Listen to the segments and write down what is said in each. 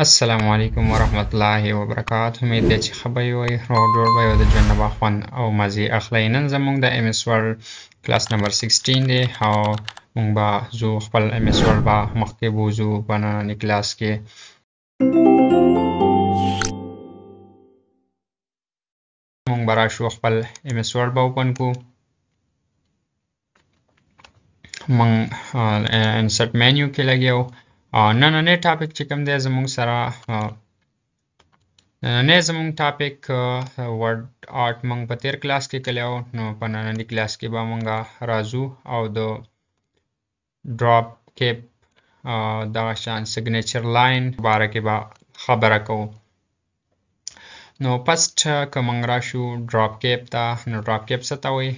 السلام علیکم ورحمت الله وبرکاته. امید ده چې ښه به وئ، روغ جوړ به یو د ژوند نه به خوند او مزې اخلئ. نن زموږ د MS Word کلاس نمبر 16 دی او موږ به ځو خپل MS Word به مخکې بوځو په ننني کلاس کې. موږ به راشو خپل MS Word به اوپن کړو. موږ انسرټ مینیو کې لګیو. نننی ټاپک چې کوم دی زموږ سره نننی زموږ ټاپک ورډ آرټ موږ په تیر کلاس کې کلیو، نو په ننني کلاس کې به موږ راځو او د ډراپ کیپ دغه شان سیګنیچر لاین باره کې به خبره کوو. نو فسټ که موږ راشو ډراپ کیپ ته، نو ډراپ کیپ څه ته وایي؟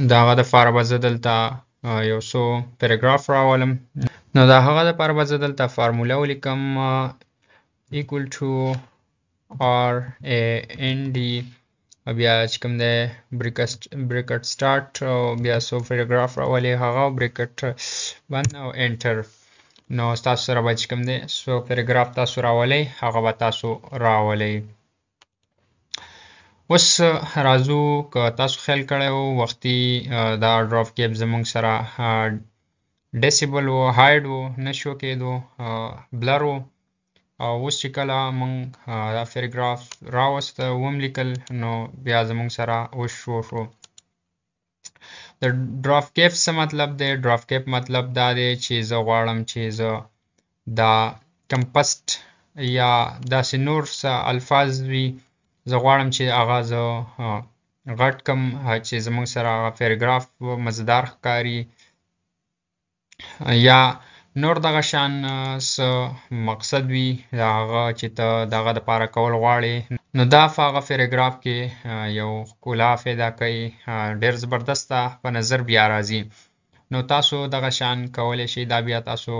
د هغه دپاره به زه دلته یو څو پیراګراف راولم. نو د هغه دپاره به زه دلته فارموله ولیکم equal to RAND بیا چې کوم دی بریکټ سټارټ او بیا څو پیراګراف راولي هغه بریکټ بند او انټر. نو ستاسو سره به چې کوم دی څو پیراګراف تاسو راولئ هغه به تاسو راولئ. اوس راځو که تاسو خیال کړی و وختي دا ډراپ کیپ زموږ سره ډیسیبل و، هاید و، نشو کېدو، بلر و، او اوس چې کله موږ دا پیراګراف راوسته وم لیکل نو بیا زموږ سره اوس شو. د ډراپ کیپ څه مطلب دی؟ ډراپ کیپ مطلب دا دی چې زه غواړم چې زه دا کمپسټ یا داسې نور څه الفاظ وي، زه غواړم چې هغه زه غټ کم چې زموږ سره هغه پیراګراف مزیدار ښکاري یا نور دغه شان څه مقصد وي هغه چې ته د هغه دپاره کول غواړې، نو دا په هغه پیراګراف کې یو ښکلا پیدا کوي، ډېر زبردسته په نظر بیا راځي. نو تاسو دغه شان کولی شئ، دا بیا تاسو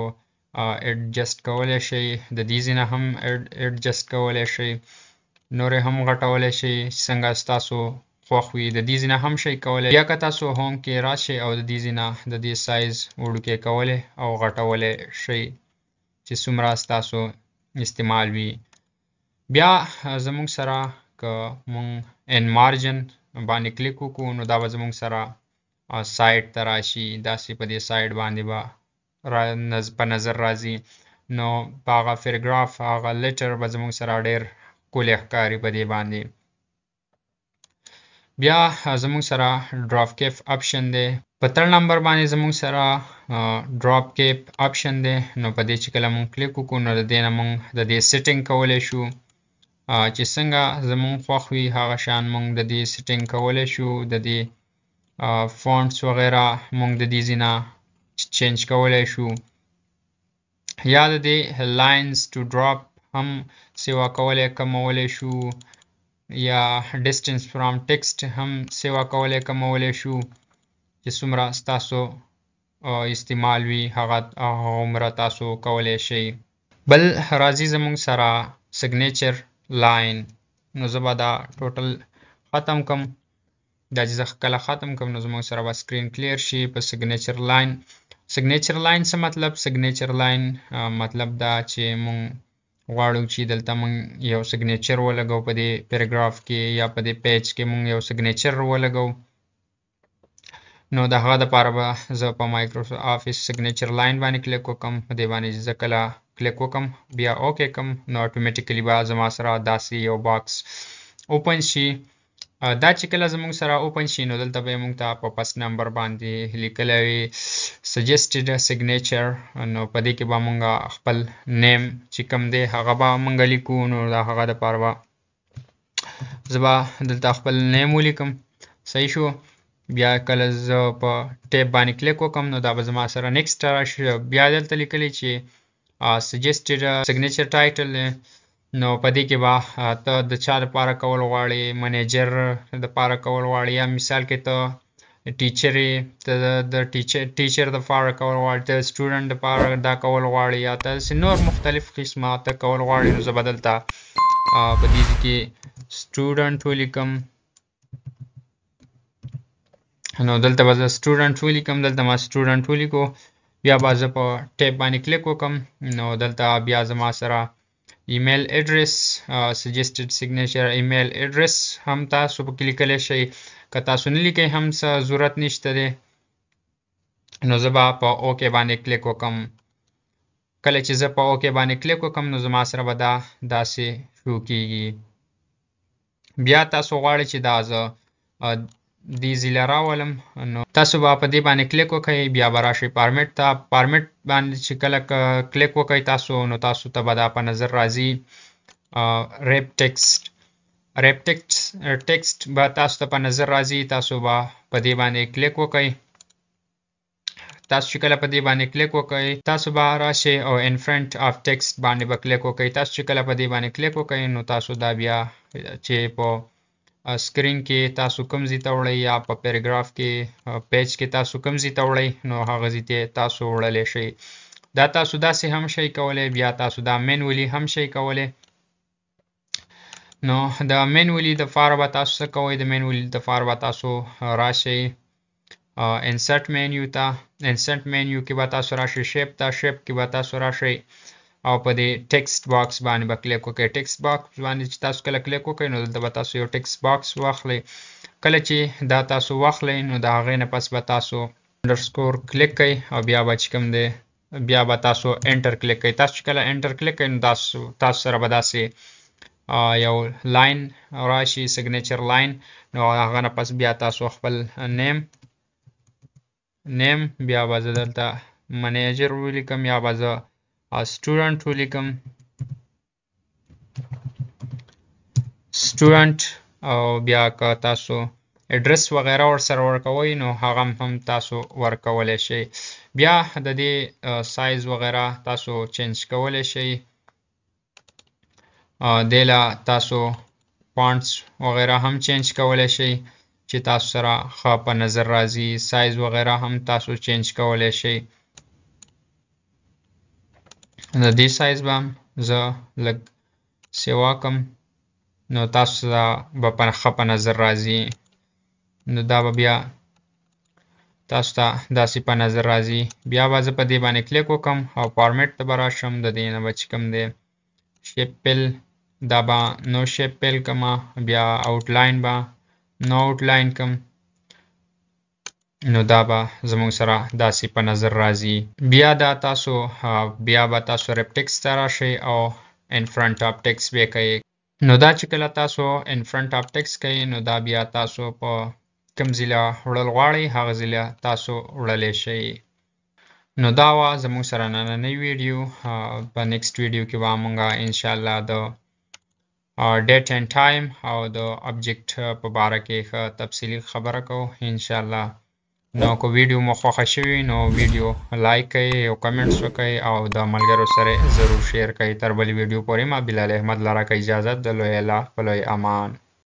ایډجسټ کولی شئ، د دې ځینه هم ایډجسټ کولی شئ، نورې هم غټولی شئ څنګه ستاسو خوښ وي، د دې ځینه هم شئ کولی. بیا که تاسو هوم کې راشئ او د دې ځینه د دې سایز وړوکی کولی او غټولی شئ چې څومره ستاسو استعمال وي. بیا زموږ سره که موږ ان مارجن باندې کلیک وکړو نو دا به زموږ سره سایډ ته راشي، داسې په دې سایډ باندې به په نظر راځي. نو په هغه پیراګراف هغه لیټر به زموږ سره ډېر ښکلی ښکاري په دې باندې. بیا زموږ سره ډراپ کیپ اپشن دی، په 3 نمبر باندې زموږ سره ډراپ کیپ اپشن دی. نو په دې چې کله موږ کلیک وکړو نو د دې نه موږ د دې سیټینګ کولی شو چې څنګه زموږ خوښ وي هغه شان موږ د دې سیټینګ کولی شو. د دې فونټس وغیره موږ د دې ځینه چینج کولی شو، یا د دې لاینز ټو ډراپ هم سیوا کولی کمولی شو، یا ډسټنس فرام ټیکسټ هم سیوا کولی کمولی شو چې څومره ستاسو استعمال وي هغه عمره تاسو کولی شئ. بل راځي زموږ سره سیګنیچر لاین. نو زه به دا ټوټل ختم کم، دا چې زه کله ختم کم نو زموږ سره به سکرین کلیر شي په سیګنیچر لاین. سیګنیچر لاین څه مطلب؟ سیګنیچر لاین مطلب دا چې موږ غواړو چې دلته موږ یو سیګنیچر ولګو په دې پیراګراف کې یا په دې پیج کې موږ یو سیګنیچر ولګو. نو د هغه دپاره به زه په مایکروسافټ آفیس سیګنیچر لاین باندې کلیک وکم. په دې باندې زه کله کلیک وکم بیا اوکې کم نو اتوماتیکلی به زما سره داسې یو باکس اوپن شي. دا چې کله زموږ سره اوپن شي نو دلته به موږ ته په فسټ نمبر باندې لیکلی وي سجیسټډ سیګنیچر. نو په دې کې به موږ خپل نیم چې کوم دی هغه به موږ لیکو. نو د هغه دپاره به زه به دلته خپل نیم ولیکم. صحیح شو. بیا کله زه په ټیپ باندې کلیک وکم نو دا به زما سره نیکسټ راشي. بیا دلته لیکلی چې سجیسټډ سیګنیچر ټایټل دی. نو په دې کې به ته د چا دپاره کول غواړې، منیجر دپاره کول غواړې، یا مثال کې ته ټیچر یې، ته د ټیچر دپاره کول غواړې، ته سټوډنټ دپاره دا کول غواړې، یا ته نور مختلف قسمه ته کول غواړې. نو زه به دلته په دې کې سټوډنټ ولیکم. نو دلته به زه سټوډنټ ولیکم، دلته ما سټوډنټ ولیکو. بیا به زه په ټیپ باندې کلیک وکم نو دلته بیا زما سره ایمیل ایډریس سجیسټډ سیګنیچر ایمیل ایډریس هم تاسو په کې لیکلی شئ که تاسو نه لیکئ هم څه ضرورت نشته دی نو زه به په اوکې باندې کلیک وکم کله چې زه په اوکې باندې کلیک وکم نو زما سره به دا داسې شو کیږي بیا تاسو غواړئ چې دا زه دې ځله راولم نو تاسو به په دې باندې کلیک وکړئ بیا به راشئ فارمیټ ته فارمیټ باندې چې کله کلیک وکړئ تاسو نو تاسو ته به دا په نظر راځي ریپ ټیکسټ به تاسو ته په نظر راځي تاسو به په دې باندې کلیک وکړئ تاسو چې کله په دې باندې کلیک وکړئ تاسو به راشئ او ان فرنٹ اف ټیکسټ باندې به کلیک وکړئ تاسو چې کله په دې باندې کلیک وکړئ نو تاسو دا بیا چې په سکرین کې تاسو کوم ځای ته وړئ یا په پیراګراف کې پیج کې تاسو کوم ځای ته وړئ نو هغه ځای ته تاسو وړلی شئ دا تاسو داسې هم شئ کولی بیا تاسو دا مینولی هم شئ کولی نو د مینولی دپاره به تاسو څه کوئ د مینولی دپاره به تاسو راشئ انسرټ مینیو ته انسرټ مینیو کې به تاسو راشئ شیپ ته شیپ کې به تاسو راشئ او په دې ټیکسټ باکس باندې به کلیک وکړئ ټیکسټ باکس باندې چې تاسو کله کلیک وکړئ نو دلته به تاسو یو ټیکسټ باکس واخلئ کله چې دا تاسو واخلئ نو د هغې نه پس به تاسو انډرسکور کلیک کړئ او بیا به چې کوم دی بیا به تاسو انټر کلیک کړئ تاسو چې کله انټر کلیک کړئ نو تاسو سره به داسې یو لاین راشي سیګنیچر لاین نو هغه نه پس بیا تاسو خپل نیم بیا به زه دلته منیجر ولیکم یا به زه student ولیکم student او بیا که تاسو اډرس وغیره ورسره ورکوئ نو هغه هم تاسو ورکولی شئ بیا د دې سایز وغیره تاسو چینج کولی شئ دې له تاسو فونټس وغیره هم چینج کولی شئ چې تاسو سره ښه په نظر راځي سایز وغیره هم تاسو چینج کولی شئ د دې سایز به زه لږ سیوا کم نو تاسو ته به ښه په نظر راځي نو دا به بیا تاسو ته داسې په نظر راځي بیا به زه په دې باندې کلیک وکم او فارمیټ ته به راشم د دې نه به چې کوم دی شیپ پیل دا به نو شیپ پیل کمه بیا آوټلاین به نو آوټلاین کم نو دا به زموږ سره داسې په نظر راځي بیا دا تاسو بیا به تاسو ریپ ټیکسټ ته راشئ او ان فرنٹ اف ټیکسټ به کوئ نو دا چې کله تاسو ان فرنٹ اف ټیکسټ کوئ نو دا بیا تاسو په کوم ځای له وړل غواړئ هغه ځای له تاسو وړلی شئ نو دا وه زموږ سره نننۍ ویډیو په نیکسټ ویډیو کې به موږ انشاءالله د ډیټ اینډ ټایم او د ابجیکټ په باره کې ښه تفصیلي خبره کوو انشاءالله نو که ویډیو مو خوښه شوي نو ویډیو لایک کړئ او کمنټس وکړئ او د ملګرو سره ضرور شیر کړئ تر بلې ویډیو پورې ما بلال احمد لره که اجازت د لوی الله په لوی امان